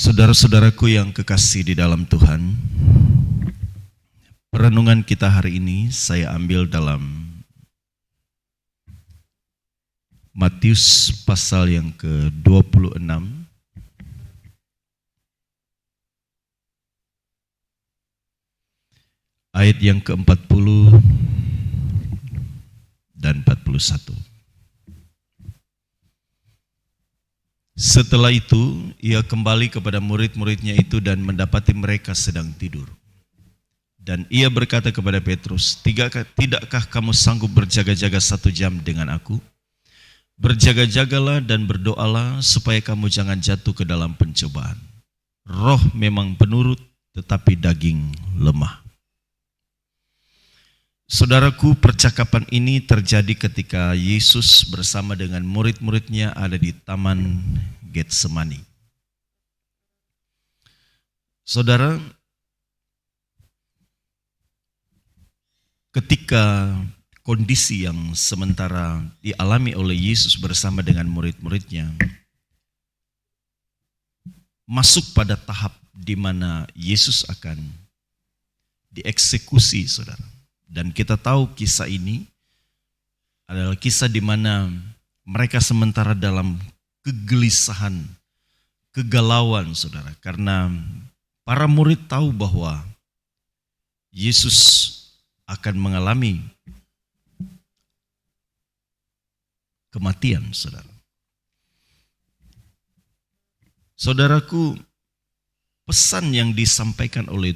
Saudara-saudaraku yang kekasih di dalam Tuhan, perenungan kita hari ini saya ambil dalam Matius pasal yang ke-26 ayat yang ke-40 dan 41. Setelah itu, ia kembali kepada murid-muridnya itu dan mendapati mereka sedang tidur. Dan ia berkata kepada Petrus, tidakkah kamu sanggup berjaga-jaga 1 jam dengan aku? Berjaga-jagalah dan berdoalah supaya kamu jangan jatuh ke dalam pencobaan. Roh memang penurut, tetapi daging lemah. Saudaraku, percakapan ini terjadi ketika Yesus bersama dengan murid-muridnya ada di Taman Getsemani. Saudara, ketika kondisi yang sementara dialami oleh Yesus bersama dengan murid-muridnya masuk pada tahap di mana Yesus akan dieksekusi, saudara. Dan kita tahu kisah ini adalah kisah di mana mereka sementara dalam kegelisahan, kegalauan, saudara. Karena para murid tahu bahwa Yesus akan mengalami kematian, saudara. Saudaraku, pesan yang disampaikan oleh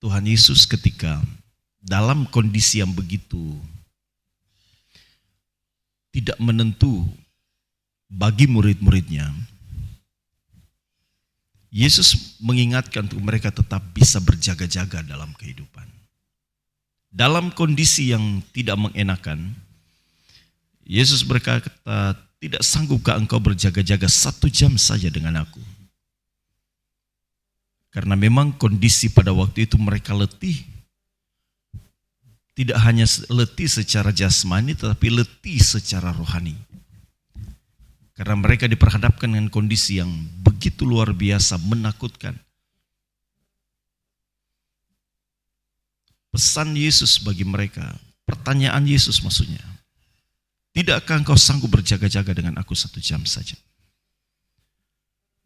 Tuhan Yesus ketika dalam kondisi yang begitu tidak menentu bagi murid-muridnya, Yesus mengingatkan untuk mereka tetap bisa berjaga-jaga dalam kehidupan. Dalam kondisi yang tidak mengenakan, Yesus berkata, tidak sanggupkah engkau berjaga-jaga 1 jam saja dengan aku? Karena memang kondisi pada waktu itu mereka letih. Tidak hanya letih secara jasmani, tetapi letih secara rohani. Karena mereka diperhadapkan dengan kondisi yang begitu luar biasa, menakutkan. Pesan Yesus bagi mereka, pertanyaan Yesus maksudnya, tidakkah engkau sanggup berjaga-jaga dengan aku 1 jam saja?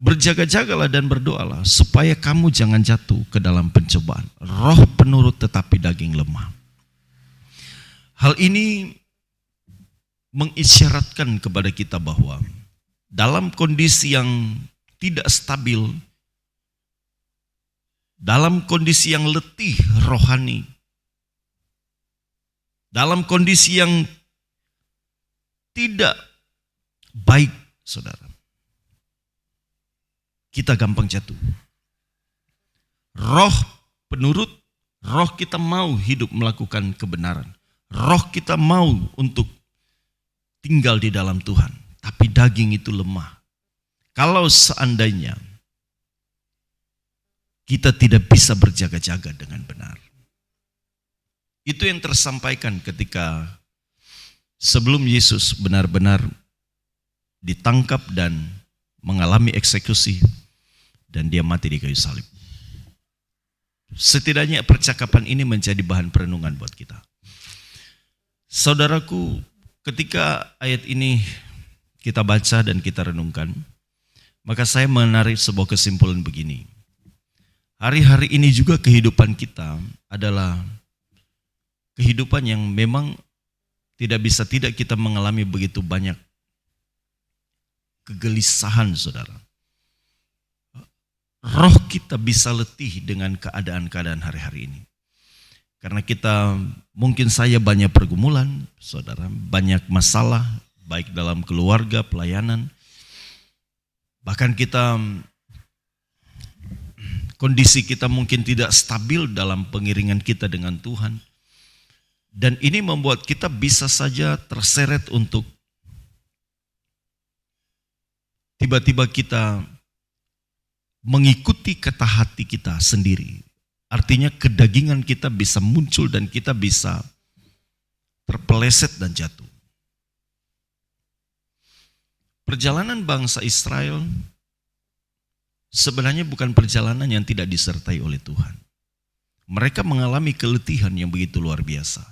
Berjaga-jagalah dan berdoalah supaya kamu jangan jatuh ke dalam pencobaan. Roh penurut tetapi daging lemah. Hal ini mengisyaratkan kepada kita bahwa dalam kondisi yang tidak stabil, dalam kondisi yang letih rohani, dalam kondisi yang tidak baik, saudara, kita gampang jatuh. Roh penurut, roh kita mau hidup melakukan kebenaran. Roh kita mau untuk tinggal di dalam Tuhan, tapi daging itu lemah. Kalau seandainya kita tidak bisa berjaga-jaga dengan benar. Itu yang tersampaikan ketika sebelum Yesus benar-benar ditangkap dan mengalami eksekusi dan dia mati di kayu salib. Setidaknya percakapan ini menjadi bahan perenungan buat kita. Saudaraku, ketika ayat ini kita baca dan kita renungkan, maka saya menarik sebuah kesimpulan begini. Hari-hari ini juga kehidupan kita adalah kehidupan yang memang tidak bisa tidak kita mengalami begitu banyak kegelisahan, saudara. Roh kita bisa letih dengan keadaan-keadaan hari-hari ini. Karena kita mungkin saya banyak pergumulan, saudara, banyak masalah, baik dalam keluarga, pelayanan. Bahkan kondisi kita mungkin tidak stabil dalam pengiringan kita dengan Tuhan. Dan ini membuat kita bisa saja terseret untuk tiba-tiba kita mengikuti kata hati kita sendiri. Artinya kedagingan kita bisa muncul dan kita bisa terpeleset dan jatuh. Perjalanan bangsa Israel sebenarnya bukan perjalanan yang tidak disertai oleh Tuhan. Mereka mengalami keletihan yang begitu luar biasa.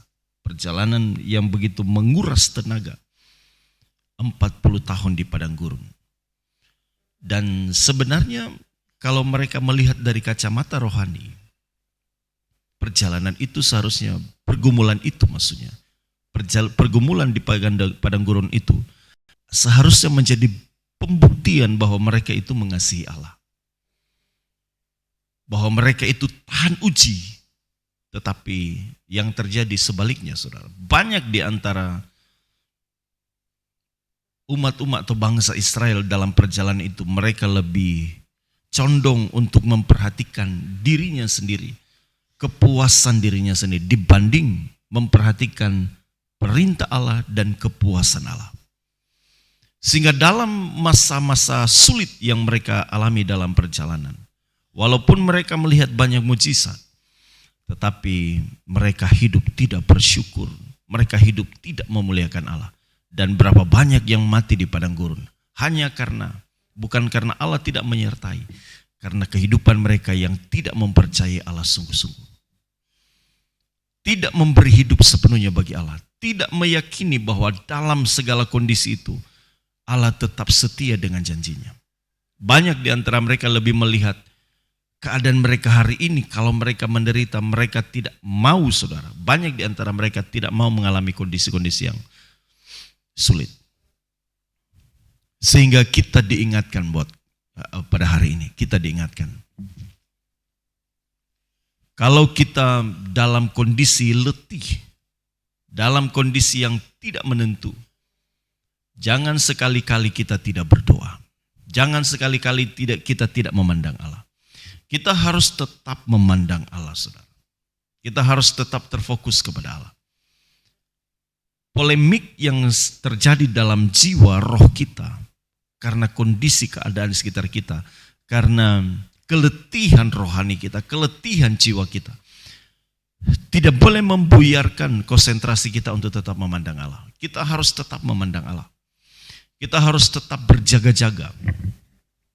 Perjalanan yang begitu menguras tenaga. 40 tahun di padang gurun. Dan sebenarnya kalau mereka melihat dari kacamata rohani, perjalanan itu seharusnya, pergumulan itu maksudnya, pergumulan di padang gurun itu seharusnya menjadi pembuktian bahwa mereka itu mengasihi Allah. Bahwa mereka itu tahan uji. Tetapi yang terjadi sebaliknya, saudara. Banyak di antara umat-umat atau bangsa Israel dalam perjalanan itu, mereka lebih condong untuk memperhatikan dirinya sendiri, kepuasan dirinya sendiri, dibanding memperhatikan perintah Allah dan kepuasan Allah. Sehingga dalam masa-masa sulit yang mereka alami dalam perjalanan, walaupun mereka melihat banyak mujizat, tetapi mereka hidup tidak bersyukur, mereka hidup tidak memuliakan Allah. Dan berapa banyak yang mati di padang gurun, hanya karena, bukan karena Allah tidak menyertai, karena kehidupan mereka yang tidak mempercayai Allah sungguh-sungguh. Tidak memberi hidup sepenuhnya bagi Allah, tidak meyakini bahwa dalam segala kondisi itu, Allah tetap setia dengan janjinya. Banyak di antara mereka lebih melihat keadaan mereka hari ini, kalau mereka menderita, mereka tidak mau, saudara. Banyak di antara mereka tidak mau mengalami kondisi-kondisi yang sulit. Sehingga kita diingatkan pada hari ini, kita diingatkan. Kalau kita dalam kondisi letih, dalam kondisi yang tidak menentu, jangan sekali-kali kita tidak berdoa. Jangan sekali-kali kita tidak memandang Allah. Kita harus tetap memandang Allah, saudara. Kita harus tetap terfokus kepada Allah. Polemik yang terjadi dalam jiwa roh kita, karena kondisi keadaan sekitar kita, karena keletihan rohani kita, keletihan jiwa kita, tidak boleh membuyarkan konsentrasi kita untuk tetap memandang Allah. Kita harus tetap memandang Allah. Kita harus tetap berjaga-jaga.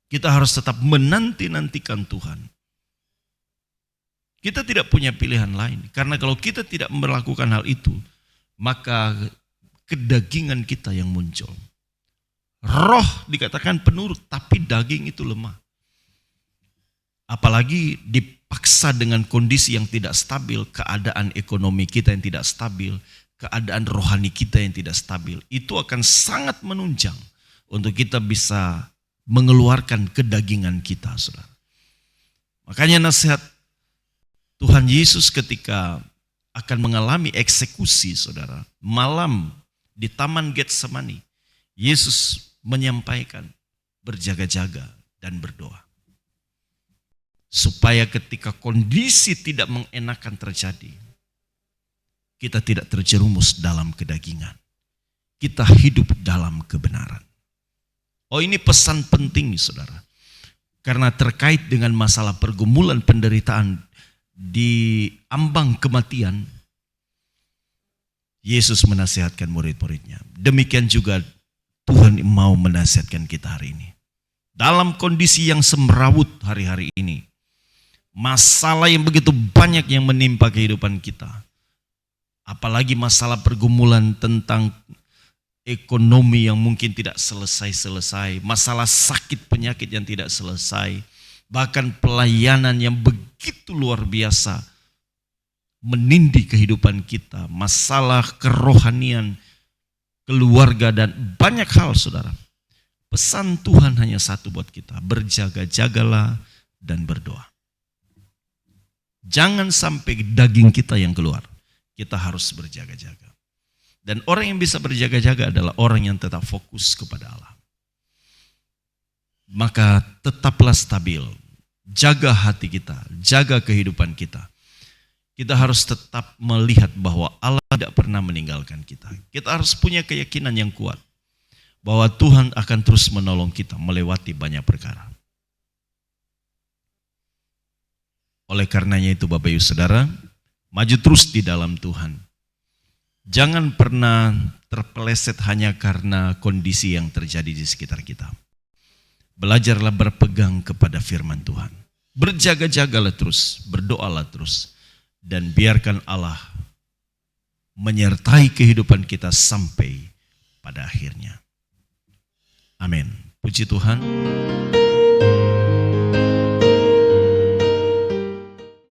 Kita harus tetap menanti-nantikan Tuhan. Kita tidak punya pilihan lain. Karena kalau kita tidak melakukan hal itu, maka kedagingan kita yang muncul. Roh dikatakan penurut, tapi daging itu lemah. Apalagi dipaksa dengan kondisi yang tidak stabil, keadaan ekonomi kita yang tidak stabil, keadaan rohani kita yang tidak stabil, itu akan sangat menunjang untuk kita bisa mengeluarkan kedagingan kita, saudara. Makanya nasihat Tuhan Yesus ketika akan mengalami eksekusi, saudara, malam di Taman Getsemani, Yesus menyampaikan berjaga-jaga dan berdoa. Supaya ketika kondisi tidak mengenakan terjadi, kita tidak terjerumus dalam kedagingan. Kita hidup dalam kebenaran. Oh, ini pesan penting, saudara. Karena terkait dengan masalah pergumulan penderitaan di ambang kematian, Yesus menasihatkan murid-muridnya. Demikian juga Tuhan mau menasihatkan kita hari ini. Dalam kondisi yang semrawut hari-hari ini, masalah yang begitu banyak yang menimpa kehidupan kita, apalagi masalah pergumulan tentang ekonomi yang mungkin tidak selesai-selesai, masalah sakit penyakit yang tidak selesai, bahkan pelayanan yang begitu luar biasa menindih kehidupan kita, masalah kerohanian, keluarga, dan banyak hal, saudara. Pesan Tuhan hanya satu buat kita, berjaga-jagalah dan berdoa. Jangan sampai daging kita yang keluar, kita harus berjaga-jaga. Dan orang yang bisa berjaga-jaga adalah orang yang tetap fokus kepada Allah. Maka tetaplah stabil, jaga hati kita, jaga kehidupan kita. Kita harus tetap melihat bahwa Allah tidak pernah meninggalkan kita. Kita harus punya keyakinan yang kuat bahwa Tuhan akan terus menolong kita melewati banyak perkara. Oleh karenanya itu, Bapak Ibu Saudara, maju terus di dalam Tuhan. Jangan pernah terpeleset hanya karena kondisi yang terjadi di sekitar kita. Belajarlah berpegang kepada firman Tuhan. Berjaga-jagalah terus, berdoalah terus, dan biarkan Allah menyertai kehidupan kita sampai pada akhirnya. Amin. Puji Tuhan.